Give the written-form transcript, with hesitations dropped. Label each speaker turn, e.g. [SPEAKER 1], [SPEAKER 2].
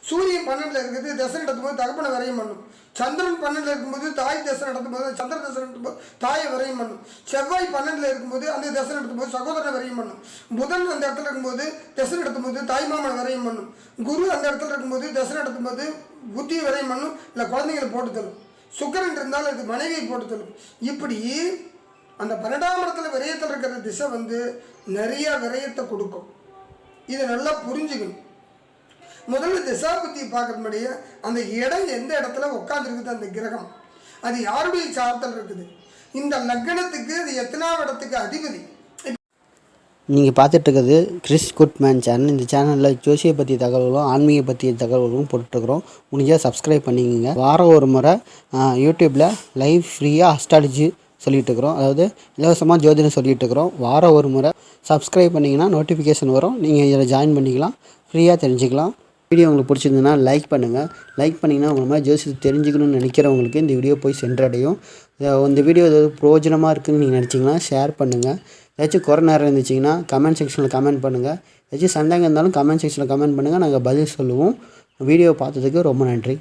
[SPEAKER 1] சூரியன் 12ல் இருக்குது தசை நடத்தும்போது தகப்பனை விரையும் பண்ணும். சந்திரன் 12ல் இருக்கும்போது தாய் தசை நடத்தும்போது சந்திர தசை நடத்தும்போது தாயை விரையும் பண்ணும். செவ்வாய் 12ல் இருக்கும்போது அந்த தசை நடத்தும்போது சகோதரனை விரையும் பண்ணும். புதன் அந்த இடத்துல இருக்கும்போது தசை நடத்தும்போது தாய் மாமனை விரையும் பண்ணும். குரு அந்த இடத்துல இருக்கும்போது தசை நடத்தும்போது புத்தியை விரையும் பண்ணும், இல்லை குழந்தைங்களை போட்டு தரும். சுக்கிரன் இருந்தாலும் அது மனைவியை போட்டு தரும். இப்படி அந்த 12ஆம் இடத்துல விரயத்தில் இருக்கிற திசை நிறைய விரயத்தை கொடுக்கும். இதை நல்லா புரிஞ்சுக்கணும். முதல்ல திசா புத்தியை பார்க்குற முன்னாடியே அந்த இடம் எந்த இடத்துல உட்காந்துருக்குது, அந்த கிரகம் அது யாருடைய சார்த்தல் இருக்குது, இந்த லக்னத்துக்கு அது எத்தனாவது இடத்துக்கு அதிபதி.
[SPEAKER 2] நீங்கள் பார்த்துட்டு இருக்கிறது கிறிஸ் குட்மேன் சேனல். இந்த சேனலில் ஜோசியை பற்றி தகவல்களும் ஆன்மீக பற்றிய தகவல்களும் போட்டுருக்குறோம். முடிஞ்சால் சப்ஸ்கிரைப் பண்ணிக்கோங்க. வாரம் ஒரு முறை யூடியூப்பில் லைவ் ஃப்ரீயாக அஸ்ட்ராலஜி சொல்லிகிட்டு இருக்கிறோம், அதாவது இலவசமாக ஜோதிடம் சொல்லிகிட்டு இருக்கிறோம். வாரம் ஒரு முறை சப்ஸ்கிரைப் பண்ணிங்கன்னா நோட்டிஃபிகேஷன் வரும், நீங்கள் இதில் ஜாயின் பண்ணிக்கலாம், ஃப்ரீயாக தெரிஞ்சுக்கலாம். வீடியோ உங்களுக்கு பிடிச்சிருந்ததுன்னா லைக் பண்ணுங்கள். லைக் பண்ணிங்கன்னா உங்கள் மாதிரி ஜோசியத்தை தெரிஞ்சுக்கணும்னு நினைக்கிறவங்களுக்கு இந்த வீடியோ போய் சென்றடையும். இந்த வீடியோ ஏதாவது பிரயோஜனமாக இருக்குதுன்னு நீங்கள் நினச்சிங்கன்னா ஷேர் பண்ணுங்கள். ஏதாச்சும் குறை நேரம் இருந்துச்சிங்கன்னா கமெண்ட் செக்ஷனில் கமெண்ட் பண்ணுங்கள். ஏதாச்சும் சந்தேகம் இருந்தாலும் கமெண்ட் செக்ஷனில் கமெண்ட் பண்ணுங்கள், நாங்கள் பதில் சொல்லுவோம். வீடியோ பார்த்ததுக்கு ரொம்ப நன்றி.